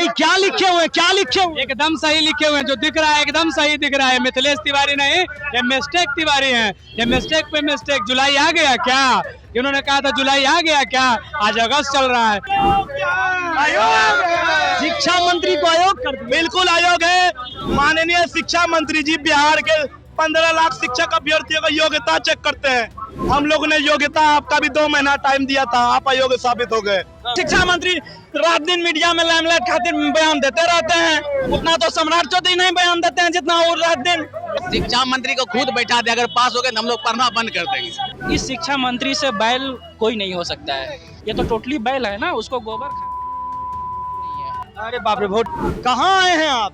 भाई क्या लिखे हुए, क्या लिखे हुए? एकदम सही लिखे हुए हैं, जो दिख रहा है एकदम सही दिख रहा है। मिथिलेश तिवारी नहीं, ये मिस्टेक तिवारी हैं। ये मिस्टेक पे मिस्टेक। जुलाई आ गया क्या? इन्होंने कहा था जुलाई आ गया क्या? आज अगस्त चल रहा है। शिक्षा मंत्री को आयोग कर दिया। बिल्कुल आयोग है। माननीय शिक्षा मंत्री जी बिहार के 15 लाख शिक्षक अभ्यर्थियों का योग्यता चेक करते हैं। हम लोगों ने योग्यता आपका भी 2 महीना टाइम दिया था, आप अयोग्य साबित हो गए। शिक्षा मंत्री रात दिन मीडिया में लाइमलाइट खातिर बयान देते रहते हैं, उतना तो सम्राट चौधरी नहीं बयान देते हैं जितना वो रात दिन। शिक्षा मंत्री को खुद बैठा दे, अगर पास हो गए तो हम लोग पढ़ना बंद कर देंगे। इस शिक्षा मंत्री से बैल कोई नहीं हो सकता है। ये तो टोटली बैल है ना, उसको गोबर अरे बाप रे, वोट कहाँ आए हैं आप?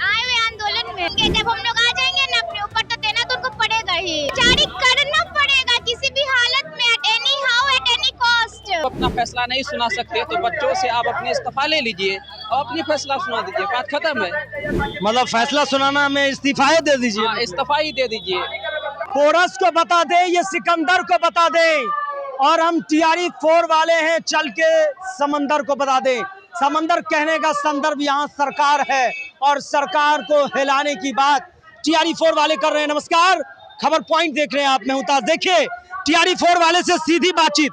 आए हुए आंदोलन में। जब हम लोग आ जाएंगे ना, अपने ऊपर तो देना तो उनको पड़ेगा ही, जारी करना पड़ेगा किसी भी हालत में, at any how, at any cost. अपना फैसला नहीं सुना सकते तो बच्चों से आप अपनी इस्तीफा ले लीजिए और अपनी फैसला सुना दीजिए, बात खत्म है। मतलब फैसला सुनाना में इस्तीफा दे दीजिए। हाँ, इस्तीफा ही दे दीजिए। कोरस को बता दे, ये सिकंदर को बता दे, और हम टीआरई 4 वाले हैं, चल के समंदर को बता दे। समंदर कहने का संदर्भ यहाँ सरकार है, और सरकार को हिलाने की बात टीआरई 4 वाले कर रहे हैं। नमस्कार, खबर पॉइंट देख रहे हैं आप, मैं हूं ताज। देखिए, टीआरई 4 वाले से सीधी बातचीत,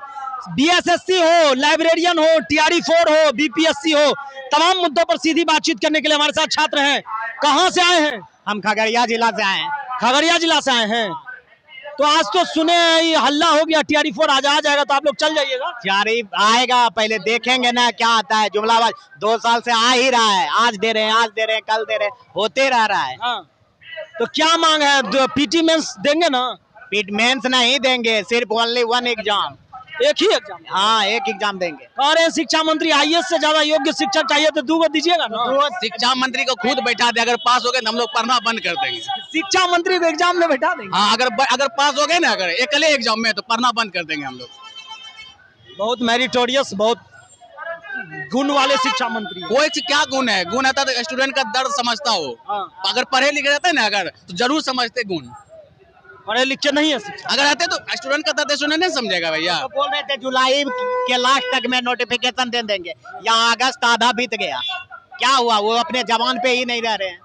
बीएसएससी हो, लाइब्रेरियन हो, टीआरई 4 हो, बीपीएससी हो, तमाम मुद्दों पर सीधी बातचीत करने के लिए हमारे साथ छात्र हैं। कहाँ से आए हैं? हम खगड़िया जिला से आए हैं। खगड़िया जिला से आए हैं। तो आज तो सुने ये हल्ला हो गया, टीआरई 4 आज आ जाएगा, तो आप लोग चल जाइएगा? टीआरई आएगा, पहले देखेंगे ना क्या आता है। जुमलाबाज 2 साल से आ ही रहा है, आज दे रहे हैं, आज दे रहे हैं, कल दे रहे हैं, होते रह रहा है। हाँ। तो क्या मांग है? पीटी मेंस देंगे ना? पीट मेंस नहीं देंगे, सिर्फ ओनली 1 एग्जाम, एक ही एग्जाम? हाँ, एक एग्जाम देंगे। अरे शिक्षा मंत्री, आईएएस से ज्यादा योग्य शिक्षक चाहिए तो 2 दीजिएगा ना? तो शिक्षा मंत्री को खुद बैठा दे, अगर पास हो गए तो हम लोग पढ़ना बंद कर देंगे। शिक्षा मंत्री को एग्जाम में बैठा देंगे? हाँ, अगर पास हो गए ना, अगर एकले एग्जाम में, तो पढ़ना बंद कर देंगे हम लोग। बहुत मेरिटोरियस, बहुत गुण वाले शिक्षा मंत्री। वो क्या गुण है? गुण आता तो स्टूडेंट का दर्द समझता हो। हाँ। अगर पढ़े लिखे रहते ना, अगर तो जरूर समझते गुण। पढ़े लिखे नहीं है शिक्षक, अगर रहते तो स्टूडेंट का दर्द स्टूडेंट नहीं समझेगा भैया। तो बोल रहे थे जुलाई के लास्ट तक में नोटिफिकेशन दे देंगे, यहाँ अगस्त आधा बीत गया, क्या हुआ? वो अपने जवान पे ही नहीं रह रहे हैं।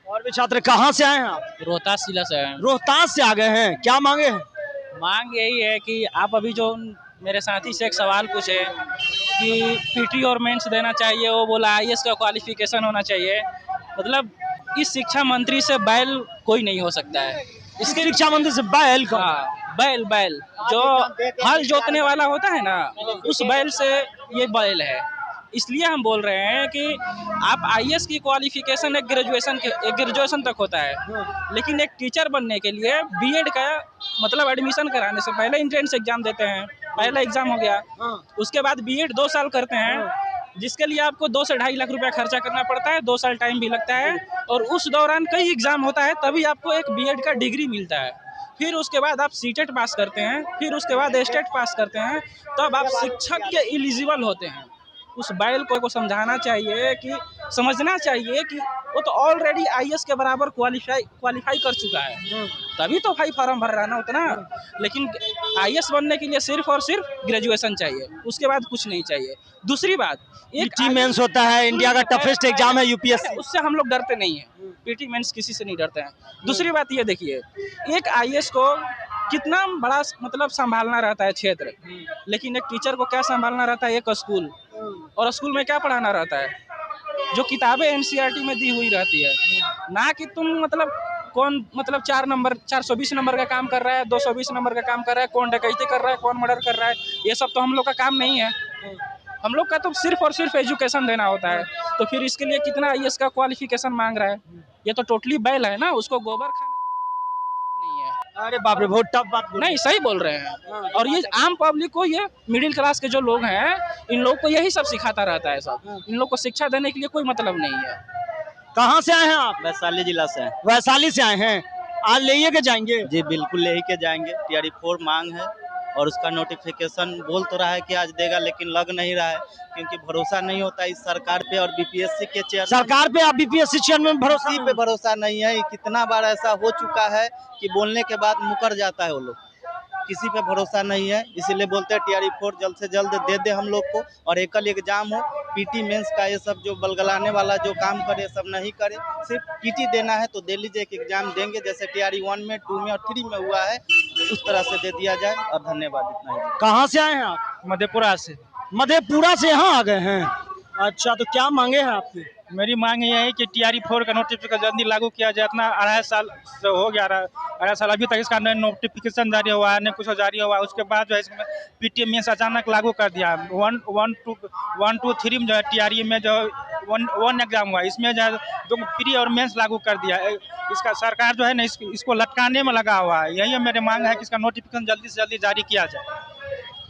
और भी छात्र कहाँ से आए हैं आप? रोहतास जिला से हैं। रोहतास से आ गए हैं, क्या मांगे हैं? मांग यही है कि आप अभी जो मेरे साथी से एक सवाल पूछे कि पीटी और मेंस देना चाहिए, वो बोला आईएएस का क्वालिफिकेशन होना चाहिए। मतलब इस शिक्षा मंत्री से बैल कोई नहीं हो सकता है। इसके शिक्षा मंत्री से बैल का? हाँ, बैल जो हल जोतने वाला होता है ना, उस बैल से ये बैल है। इसलिए हम बोल रहे हैं कि आप आईएएस की क्वालिफिकेशन एक ग्रेजुएशन तक होता है, लेकिन एक टीचर बनने के लिए बीएड का मतलब एडमिशन कराने से पहले एंट्रेंस एग्जाम देते हैं। पहला एग्जाम हो गया, उसके बाद बीएड 2 साल करते हैं, जिसके लिए आपको 2 से 2.5 लाख रुपया खर्चा करना पड़ता है, 2 साल टाइम भी लगता है, और उस दौरान कई एग्जाम होता है, तभी आपको एक बीएड का डिग्री मिलता है। फिर उसके बाद आप सीटेट पास करते हैं, फिर उसके बाद स्टेट पास करते हैं, तब आप शिक्षक के एलिजिबल होते हैं। उस बैल को समझाना चाहिए, कि समझना चाहिए कि वो तो ऑलरेडी आईएएस के बराबर क्वालिफाई कर चुका है, तभी तो भाई फॉर्म भर रहा है ना उतना। लेकिन आईएएस बनने के लिए सिर्फ और सिर्फ ग्रेजुएशन चाहिए, उसके बाद कुछ नहीं चाहिए। दूसरी बात, एक पीटी मेंस होता है, इंडिया का टफेस्ट एग्जाम है यूपीएससी, उससे हम लोग डरते नहीं हैं। पीटी मेंस किसी से नहीं डरते हैं। दूसरी बात ये देखिए, एक आईएएस को कितना बड़ा मतलब संभालना रहता है क्षेत्र, लेकिन एक टीचर को क्या संभालना रहता है? एक स्कूल, और स्कूल में क्या पढ़ाना रहता है? जो किताबें एनसीईआरटी में दी हुई रहती है, ना कि तुम मतलब कौन मतलब 420 नंबर का काम कर रहा है, 220 नंबर का काम कर रहा है, कौन डकैती कर रहा है, कौन मर्डर कर रहा है, ये सब तो हम लोग का काम नहीं है। हम लोग का तो सिर्फ और सिर्फ एजुकेशन देना होता है। तो फिर इसके लिए कितना आईएएस का क्वालिफिकेशन मांग रहा है? ये तो टोटली बैल है ना, उसको गोबर खाने नहीं है। अरे बाप रे, बहुत टफ बात। नहीं, सही बोल रहे हैं। और ये आम पब्लिक को, ये मिडिल क्लास के जो लोग हैं, इन लोग को यही सब सिखाता रहता है सब। इन लोग को शिक्षा देने के लिए कोई मतलब नहीं है। कहाँ से आए हैं आप? वैशाली जिला से। वैशाली से आए हैं, आज ले के जाएंगे? जी बिल्कुल ले के जाएंगे। टीआरई 4 मांग है, और उसका नोटिफिकेशन बोल तो रहा है कि आज देगा, लेकिन लग नहीं रहा है, क्योंकि भरोसा नहीं होता इस सरकार पे। और बीपीएससी के चेयर सरकार पे, आप बीपीएससी चेयरमैन किसी पे भरोसा नहीं है। कितना बार ऐसा हो चुका है कि बोलने के बाद मुकर जाता है वो लोग, किसी पे भरोसा नहीं है। इसीलिए बोलते हैं टीआरई 4 जल्द से जल्द दे दे हम लोग को, और एकल एग्जाम हो, पीटी मेंस का ये सब जो बलगलाने वाला जो काम करे सब नहीं करे, सिर्फ टीटी देना है तो दे लीजिए, एक एग्जाम देंगे जैसे टीआरई 1 में 2 में और 3 में हुआ है उस तरह से दे दिया जाए। और धन्यवाद, इतना ही। कहाँ से आए हैं आप? मधेपुरा से। मधेपुरा से यहाँ आ गए हैं। अच्छा, तो क्या मांगे हैं आपकी? मेरी मांग ये है कि टीआरई 4 का नोटिफिकेशन जल्दी लागू किया जाए। इतना 2.5 साल से हो गया, 2.5 साल अभी तक इसका न नोटिफिकेशन जारी हुआ है न कुछ जारी हुआ है। उसके बाद जो है इसमें पीटी मेंस अचानक लागू कर दिया। 1, 2, 3 में जो है टीआरई में जो 1 एग्जाम हुआ, इसमें जो है 2 प्री और मेंस लागू कर दिया है। इसका सरकार जो है ना इसको लटकाने में लगा हुआ है। यही मेरे मांग है कि इसका नोटिफिकेशन जल्दी से जल्दी जारी किया जाए।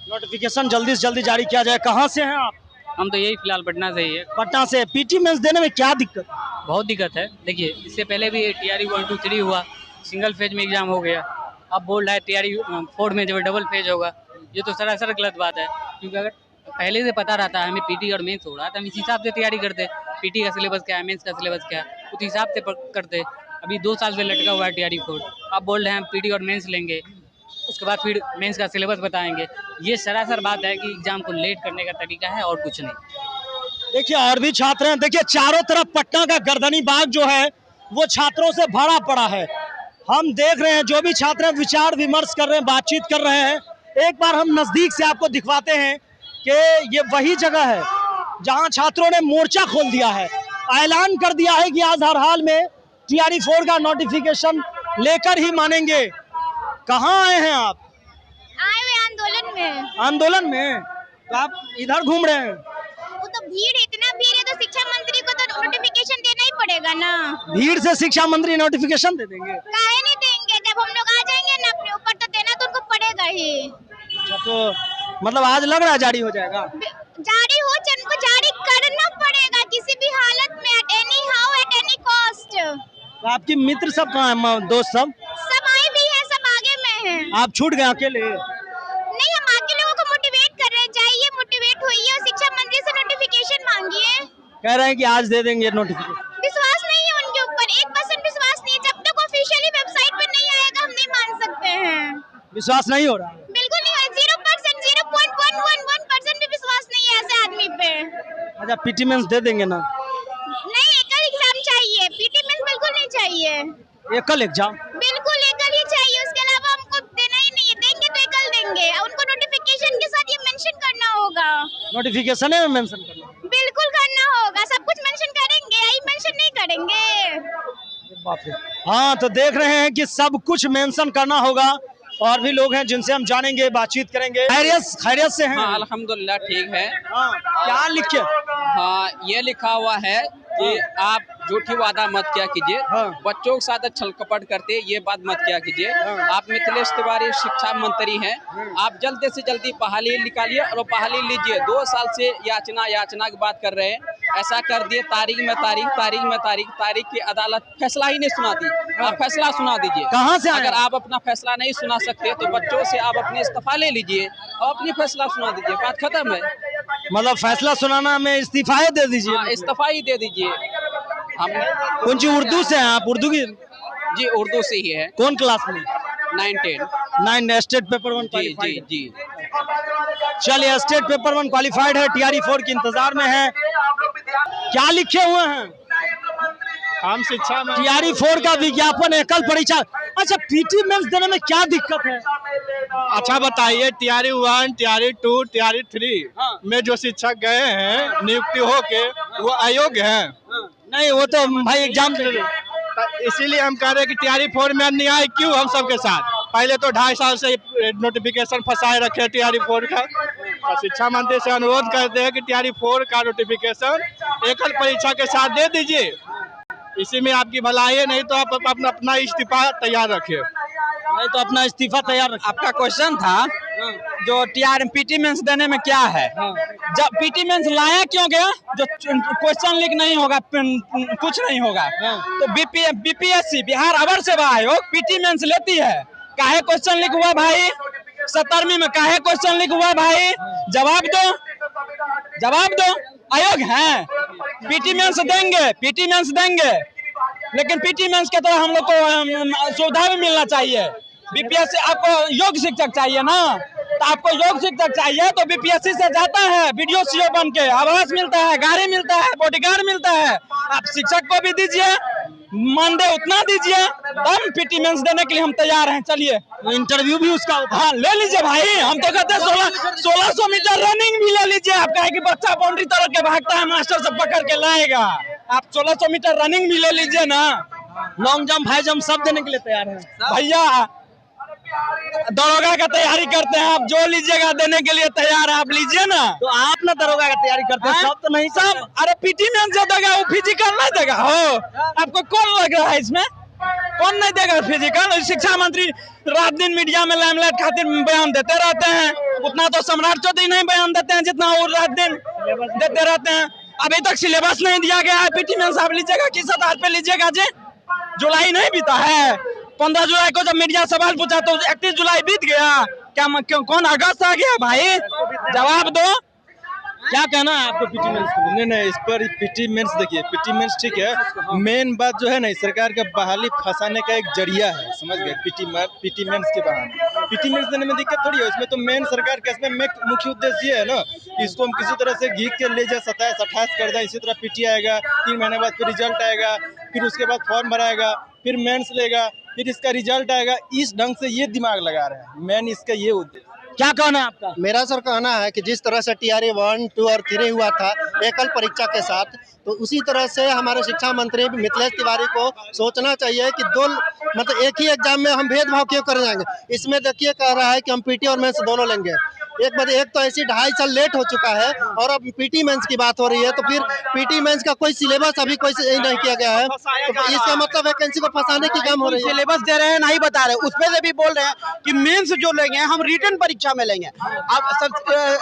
नोटिफिकेशन जल्दी से जल्दी जारी किया जाए। कहाँ से हैं आप? हम तो यही फिलहाल पटना से ही है। पटना से। पीटी मेंस देने में क्या दिक्कत? बहुत दिक्कत है। देखिए, इससे पहले भी टीआरई 1, 2, 3 हुआ, सिंगल फेज में एग्जाम हो गया। अब बोल रहा है टीआरई 4 में जो डबल फेज होगा। ये तो सरासर गलत बात है, क्योंकि अगर पहले से पता रहता है हमें पीटी और मेंस हो रहा है तो हम इस हिसाब से तैयारी करते। पीटी का सिलेबस क्या है, मेंस का सिलेबस क्या है, उस हिसाब से करते। अभी 2 साल से लटका हुआ है टीआरई 4। अब बोल रहे हैं हम पीटी और मेंस लेंगे, उसके बाद फिर मेंस का सिलेबस बताएंगे। ये सरासर बात है कि एग्जाम को लेट करने का तरीका है और कुछ नहीं। देखिए, और भी छात्र हैं। देखिए, चारों तरफ पटना का गर्दनी बाग जो है वो छात्रों से भरा पड़ा है। हम देख रहे हैं जो भी छात्र विचार विमर्श कर रहे हैं, बातचीत कर रहे हैं। एक बार हम नजदीक से आपको दिखवाते हैं कि ये वही जगह है जहां छात्रों ने मोर्चा खोल दिया है, ऐलान कर दिया है कि आज हर हाल में टीआरई 4 का नोटिफिकेशन लेकर ही मानेंगे। कहाँ आए हैं आप? आए हुए आंदोलन में। आंदोलन में? तो आप इधर घूम रहे हैं? वो तो इतना भीड़ है तो शिक्षा मंत्री को तो नोटिफिकेशन देना ही पड़ेगा ना। भीड़ से शिक्षा मंत्री नोटिफिकेशन दे देंगे? काहे नहीं देंगे? जब हम लोग आ जाएंगे ना अपने ऊपर तो देना तो उनको पड़ेगा ही। अच्छा, तो मतलब आज लग रहा है जारी हो जाएगा? जारी हो, उनको जारी करना पड़ेगा किसी भी हालत में, at any how, at any cost. तो आपकी मित्र सब कहाँ हैं, दोस्त सब? सब आए भी हैं, सब आगे में हैं। आप छूट गए अकेले? नहीं, हम आगे लोगों को मोटिवेट कर रहे हैं। जाइए, मोटिवेट होइए और शिक्षा मंत्री से नोटिफिकेशन मांगिए। कह रहे हैं कि आज दे देंगे नोटिफिकेशन। विश्वास नहीं है उनके ऊपर, 1% विश्वास नहीं है। जब तक ऑफिशियली वेबसाइट पर नहीं आएगा हम नहीं मान सकते हैं। विश्वास नहीं हो रहा है? बिल्कुल नहीं है। 0%, 0.111% भी विश्वास नहीं है ऐसे आदमी पे। अच्छा, पीटी मेंस दे देंगे ना? नहीं, एकल एग्जाम चाहिए, पीटी मेंस बिल्कुल नहीं चाहिए। एकल एग्जाम? बिल्कुल एकल ही चाहिए, उसके अलावा हमको देना ही नहीं है। देंगे तो एकल देंगे, उनको नोटिफिकेशन के साथ ये मेंशन करना होगा। नोटिफिकेशन में मेंशन करना? बिल्कुल करना होगा, सब कुछ मेंशन करेंगे, यही मेंशन नहीं करेंगे। बाप रे। हाँ, तो देख रहे हैं कि सब कुछ मेंशन करना होगा। और भी लोग हैं जिनसे हम जानेंगे, बातचीत करेंगे। खैरियत से हैं? हाँ, अल्हम्दुलिल्लाह ठीक है। हाँ, क्या लिखे? हाँ, ये लिखा हुआ है कि आप झूठी वादा मत किया कीजिए। हाँ। बच्चों के साथ छल कपट करते ये बात मत किया कीजिए। आप मिथिलेश तिवारी शिक्षा मंत्री हैं, आप जल्दी से जल्दी बहाली निकालिए और बहाली लीजिए। 2 साल से याचना की बात कर रहे हैं, ऐसा कर दिए तारीख में तारीख की अदालत फैसला ही नहीं सुनाती। आप फैसला सुना दीजिए। कहाँ से आए? अगर आप अपना फैसला नहीं सुना सकते तो बच्चों से आप अपने इस्तीफा ले लीजिए और अपनी फैसला सुना दीजिए, बात खत्म है। मतलब फैसला सुनाना में इस्तीफा दे दीजिए? हाँ, इस्तीफा ही दे दीजिए। हम कौन सी उर्दू से हैं आप? उर्दू की? जी, उर्दू से ही है। कौन क्लास में? 9, 10। 9 स्टेट पेपर 1 जी। चलिए, स्टेट पेपर 1 क्वालिफाइड है, टीआरई 4 के इंतजार में है। क्या लिखे हुए हैं? हम शिक्षा में टीआरई 4 का विज्ञापन, एकल परीक्षा। अच्छा, पीटी मेंस देने में क्या दिक्कत है? अच्छा बताइए, टीआरई 1, टीआरई 2, टीआरई 3 में जो शिक्षक गए हैं नियुक्ति होके वो अयोग्य हैं? नहीं, वो तो भाई एग्जाम दे। इसीलिए हम कह रहे हैं कि टीआरई 4 में अन्याय क्यों हम सबके साथ। पहले तो 2.5 साल से नोटिफिकेशन फंसाए रखे टीआरई 4 का। तो शिक्षा मंत्री से अनुरोध करते हैं कि टीआरई 4 का नोटिफिकेशन एकल परीक्षा के साथ दे दीजिए। इसी में आपकी भलाई है, नहीं तो आप अपना इस्तीफा तैयार रखिए। नहीं तो अपना इस्तीफा तैयार रखिए। आपका क्वेश्चन था जो पीटी मेंस देने में क्या है। जब पीटी मेंस लाया क्यों गया? जो क्वेश्चन लीक नहीं होगा, कुछ नहीं होगा। तो बीपीएससी बिहार अवर सेवा आयोग पीटी मेंस लेती है। काहे क्वेश्चन लीक हुआ भाई? 17वीं में काहे क्वेश्चन लीक हुआ भाई? जवाब दो। आयोग है, पीटी मेंस देंगे, लेकिन पीटी मेंस के तरह हम लोग को सुविधा भी मिलना चाहिए। बीपीएससी आपको योग्य शिक्षक चाहिए ना, तो आपको योग शिक्षक चाहिए तो बीपीएससी से जाता है, वीडियो सीओ बन के आवास मिलता है, गाड़ी मिलता है, बॉडीगार्ड मिलता है। आप शिक्षक को भी दीजिए, मानदेय उतना दीजिए, हम पीटी मेंस देने के लिए हम तैयार हैं। चलिए इंटरव्यू भी उसका हाँ ले लीजिए भाई, हम तो कहते हैं 1600 मीटर रनिंग भी ले लीजिए। आप कहे कि बच्चा बाउंड्री तरह के भागता है, मास्टर से पकड़ के लाएगा। आप 1600 मीटर रनिंग भी ले लीजिए ना, लॉन्ग जंप हाई जंप सब देने के लिए तैयार है भैया। दरोगा का तैयारी करते हैं आप, जो लीजिएगा देने के लिए तैयार है, आप लीजिए ना। तो आप ना दरोगा का तैयारी करते हैं, सब तो नहीं सब। अरे पीटी में जो देगा वो फिजिकल नहीं देगा हो। आपको कौन लग रहा है इसमें, कौन नहीं देगा फिजिकल? शिक्षा मंत्री रात दिन मीडिया में लाइमलाइट खातिर बयान देते रहते हैं, उतना तो सम्राट चौधरी नहीं बयान देते हैं जितना वो रात दिन देते रहते हैं। अभी तक सिलेबस नहीं दिया गया है। पीटी में आप लीजिएगा किस आधार पे लीजिएगा जी? जुलाई नहीं बीता है, 15 जुलाई को जब मीडिया सवाल पूछा तो 31 जुलाई बीत गया क्या? क्यों कौन अगस्त आ गया भाई? जवाब दो, क्या कहना है आपको पीटी मेंस को? नहीं इस पर पीटी मेंस देखिए, पीटी मेंस ठीक है, मेन बात जो है ना सरकार का बहाली फंसाने का एक जरिया है, समझ गए? पीटी मेंस के बहाने पीटी मेंस देने में दिक्कत थोड़ी है। उसमें तो मेन सरकार का इसमें मुख्य उद्देश्य ये है ना, इसको हम किसी तरह से घीक के ले जाए 27-28 कर दें। इसी तरह पीटी आएगा, 3 महीने बाद फिर रिजल्ट आएगा, फिर उसके बाद फॉर्म भराएगा, फिर मेंस लेगा, फिर इसका रिजल्ट आएगा। इस ढंग से ये दिमाग लगा रहे हैं, मेन इसका ये उद्देश्य। क्या कहना है आपका? मेरा सर कहना है कि जिस तरह से टीआरई 1, 2 और 3 हुआ था एकल परीक्षा के साथ, तो उसी तरह से हमारे शिक्षा मंत्री मिथिलेश तिवारी को सोचना चाहिए कि मतलब एक ही एग्जाम में हम भेदभाव क्यों कर जाएंगे। इसमें देखिए कह रहा है कि हम पीटी और मेंस दोनों लेंगे। एक तो ऐसी 2.5 साल लेट हो चुका है और अब पीटी मेंस की बात हो रही है, तो फिर पीटी मेंस का कोई सिलेबस अभी कोई नहीं किया गया है, तो इसका मतलब वैकेंसी को फंसाने की काम हो रही है। सिलेबस दे रहे हैं, नहीं बता रहे, उसमें से भी बोल रहे हैं कि मेंस जो लेंगे हम रिटर्न परीक्षा में लेंगे, अब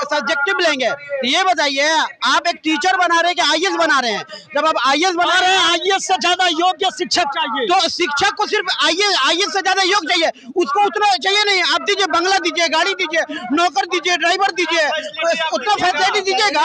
सब्जेक्टिव लेंगे। ये बताइए, आप एक टीचर बना रहे हैं कि आईएएस बना रहे हैं? जब आप आईएएस बना रहे हैं, आईएएस से ज्यादा योग्य शिक्षक चाहिए, तो शिक्षक को सिर्फ आईएएस से ज्यादा योग्य चाहिए, उसको उतना चाहिए नहीं। आप दीजिए, बंगला दीजिए, गाड़ी दीजिए, नौकर दीजिए, ड्राइवर दीजिए, उतना फैसिलिटी दीजिएगा,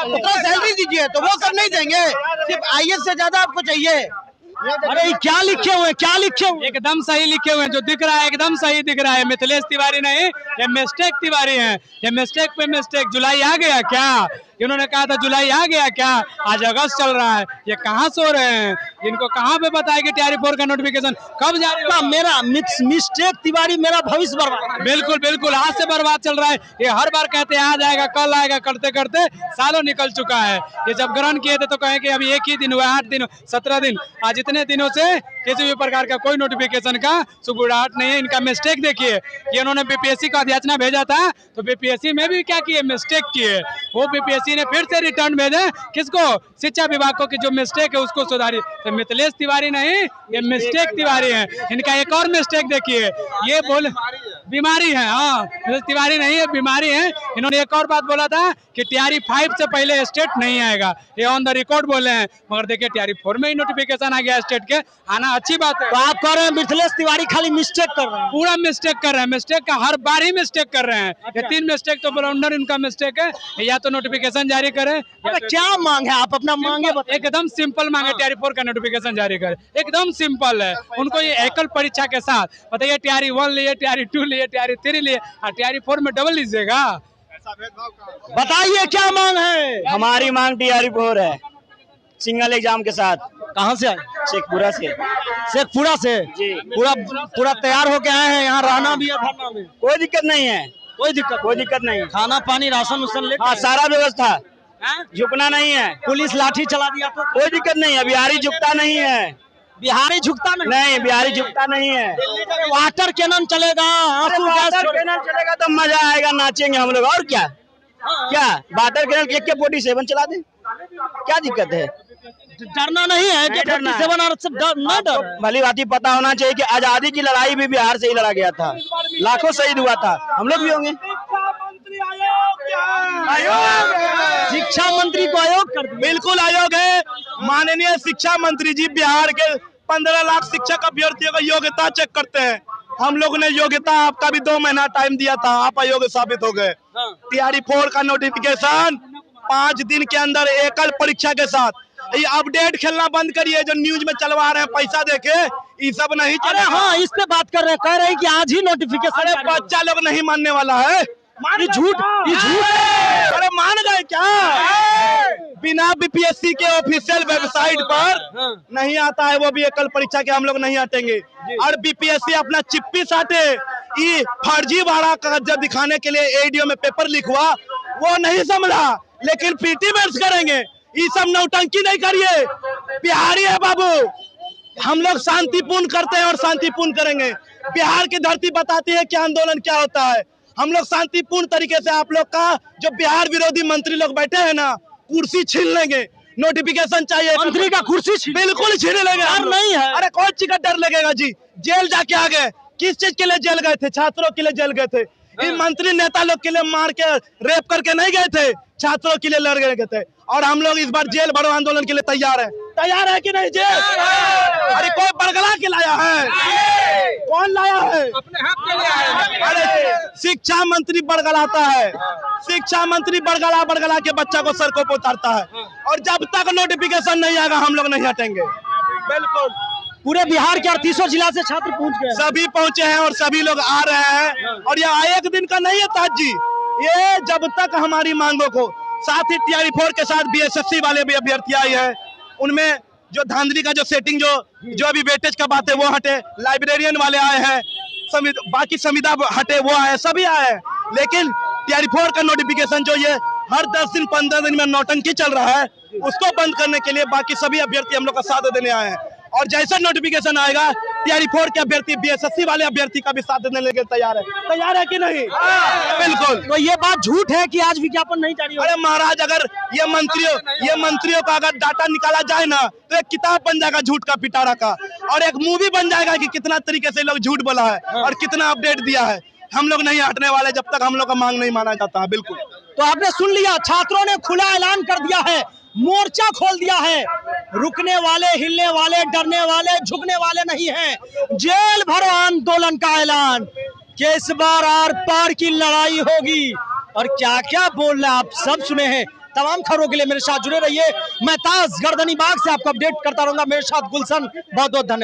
उतना सैलरी दीजिए, तो वो सब नहीं देंगे। सिर्फ आईएएस से ज्यादा आपको चाहिए। अरे क्या लिखे हुए, क्या लिखे हुए? एकदम सही लिखे हुए हैं, जो दिख रहा है एकदम सही दिख रहा है। मिथिलेश तिवारी नहीं, ये मिस्टेक तिवारी हैं। ये मिस्टेक पे मिस्टेक। जुलाई आ गया क्या? इन्होंने कहा था जुलाई आ गया क्या? आज अगस्त चल रहा है, ये कहाँ सो रहे हैं? इनको कहाँ पे पता है कि टीआरई 4 का नोटिफिकेशन कब जारी होगा? मेरा मिस्टेक तिवारी, मेरा भविष्य बर्बाद। बिल्कुल बिल्कुल, आज से बर्बाद चल रहा है। ये हर बार कहते हैं आज आएगा, कल आएगा, करते करते सालों निकल चुका है। ये जब ग्रहण किए थे तो कहें कि अभी 1 ही दिन हुआ, 8 दिन, 17 दिन। आज इतने दिनों से किसी भी प्रकार का कोई नोटिफिकेशन का सुबुराहट नहीं है। इनका मिस्टेक देखिए कि इन्होंने बीपीएससी का अध्याचना भेजा था, तो बीपीएससी में भी क्या किए, मिस्टेक किए। वो बीपीएससी ने फिर से रिटर्न भेजे किसको? शिक्षा विभाग को, कि जो मिस्टेक है उसको सुधारिए। तो मिथिलेश तिवारी नहीं, ये मिस्टेक तिवारी हैं। इनका एक और मिस्टेक देखिए, ये बोल बीमारी है, हाँ तिवारी नहीं है, बीमारी है। इन्होंने एक और बात बोला था कि टीआरई 5 से पहले स्टेट नहीं आएगा, ये ऑन द रिकॉर्ड बोले हैं। मगर देखिए टीआरई 4 में ही नोटिफिकेशन आ गया स्टेट के, आना अच्छी बात है। तो आप कह रहे हैं मिथिलेश तिवारी खाली मिस्टेक कर रहे हैं? पूरा मिस्टेक कर रहे हैं, मिस्टेक का हर बार ही मिस्टेक कर रहे हैं। ये 3 मिस्टेक तो ब्लंडर इनका मिस्टेक है। या तो नोटिफिकेशन जारी करें, क्या मांग है? आप अपना मांगे बताइए। एकदम सिंपल मांगे, टीआरई 4 का नोटिफिकेशन जारी करें, एकदम सिंपल है। उनको ये एकल परीक्षा के साथ बताइए, टीआरई 1 लिए, टीआरई 2 लिए, टीआरई 3 लिए, और टीआरई 4 में डबल लीजिएगा। बताइए क्या मांग है? हमारी मांग टीआरई 4 है, सिंगल एग्जाम के साथ। कहाँ से आए? शेखपुरा से। शेखपुरा से जी। पूरा तैयार होके आए हैं, यहाँ रहना भी है, धरना में कोई दिक्कत नहीं है, कोई दिक्कत नहीं। खाना पानी राशन उसन ले, हाँ सारा व्यवस्था, झुकना नहीं है। पुलिस लाठी चला दिया तो कोई दिक्कत नहीं है, बिहारी झुकता नहीं है। बिहारी झुकता नहीं, बिहारी झुकता नहीं है। वाटर कैनन चलेगा, वाटर कैनन चलेगा तो मजा आएगा, नाचेंगे हम लोग। और क्या क्या वाटर कैनल AK-47 चला दें, क्या दिक्कत है? डरना नहीं है, भली बात ही पता होना चाहिए कि आजादी की लड़ाई भी बिहार से ही लड़ा गया था, लाखों शहीद हुआ था, हम लोग भी होंगे। शिक्षा मंत्री को आयोग कर दिया। बिल्कुल आयोग है। माननीय शिक्षा मंत्री जी बिहार के 15 लाख शिक्षक अभ्यर्थियों का योग्यता चेक करते हैं। हम लोग ने योग्यता, आपका भी 2 महीना टाइम दिया था, आप अयोग्य साबित हो गए। टीआरई 4 का नोटिफिकेशन 5 दिन के अंदर एकल परीक्षा के साथ। ये अपडेट खेलना बंद करिए, जो न्यूज में चलवा रहे हैं पैसा देके, ये सब नहीं अरे हाँ, इस पे बात कर रहे हैं, कह रहे हैं कि आज ही नोटिफिकेशन। अरे बच्चा लोग नहीं मानने वाला है, ये झूठ है। अरे मान गए क्या? बिना बीपीएससी के ऑफिशियल वेबसाइट पर नहीं आता है, वो भी एकल परीक्षा के हम लोग नहीं हटेंगे। और बीपीएससी अपना चिप्पी साटे ये फर्जी वाला कागज दिखाने के लिए एडीओ में पेपर लिखवा, वो नहीं संभला, लेकिन पीटी मेंस करेंगे। ये सब नौटंकी नहीं करिए, बिहारी है बाबू, हम लोग शांतिपूर्ण करते हैं और शांतिपूर्ण करेंगे। बिहार की धरती बताती है कि आंदोलन क्या होता है। हम लोग शांतिपूर्ण तरीके से आप लोग का जो बिहार विरोधी मंत्री लोग बैठे हैं ना, कुर्सी छीन लेंगे। नोटिफिकेशन चाहिए, मंत्री का कुर्सी बिल्कुल छीन लेंगे। डर नहीं है। अरे कौन चीज का डर लगेगा जी? जेल जाके आ गए, किस चीज के लिए जेल गए थे? छात्रों के लिए जेल गए थे। इन मंत्री नेता लोग के लिए मार के रेप करके नहीं गए थे, छात्रों के लिए लड़ गए थे। और हम लोग इस बार जेल भरो आंदोलन के लिए तैयार है कि नहीं जेल? अरे कोई बरगला के लाया है? कौन लाया है? अपने हाथ में ले आए हैं। अरे शिक्षा मंत्री बरगलाता है, शिक्षा मंत्री बरगला के बच्चा को सड़कों पर उतारता है। और जब तक नोटिफिकेशन नहीं आएगा हम लोग नहीं हटेंगे। बिल्कुल पूरे बिहार के 38 जिला से छात्र पहुंच गए, सभी पहुंचे हैं और सभी लोग आ रहे हैं। और ये एक दिन का नहीं है ताज जी, ये जब तक हमारी मांगों को, साथ ही टीआरई 4 के साथ बीएसएससी वाले भी अभ्यर्थी आए हैं, उनमें जो धांधली का जो सेटिंग जो अभी वेटेज का बात है वो हटे, लाइब्रेरियन वाले आए हैं, बाकी संविदा हटे वो आए, सभी आए हैं। लेकिन टीआरई 4 का नोटिफिकेशन जो ये हर 10 दिन 15 दिन में नौटंकी चल रहा है, उसको बंद करने के लिए बाकी सभी अभ्यर्थी हम लोग का साथ देने आए हैं। और जैसा नोटिफिकेशन आएगा टीआरई 4 के अभ्यर्थी बीएसएससी वाले अभ्यर्थी का भी साथ देने के लिए तैयार है कि नहीं? बिल्कुल। तो ये बात झूठ है कि आज विज्ञापन नहीं जारी होगा? अरे महाराज, अगर ये मंत्रियों का अगर डाटा निकाला जाए ना, तो एक किताब बन जाएगा झूठ का पिटारा का, और एक मूवी बन जाएगा कि कितना तरीके से लोग झूठ बोला है और कितना अपडेट दिया है। हम लोग नहीं हटने वाले जब तक हम लोग का मांग नहीं माना जाता है। बिल्कुल। तो आपने सुन लिया, छात्रों ने खुला ऐलान कर दिया है, मोर्चा खोल दिया है। रुकने वाले, हिलने वाले, डरने वाले, झुकने वाले नहीं हैं। जेल भरो आंदोलन का ऐलान कि इस बार आर पार की लड़ाई होगी। और क्या क्या बोल रहे आप सब सुने हैं। तमाम खबरों के लिए मेरे साथ जुड़े रहिए। मैं ताज गर्दनी बाग से आपको अपडेट करता रहूंगा। मेरे साथ गुलशन, बहुत बहुत धन्यवाद।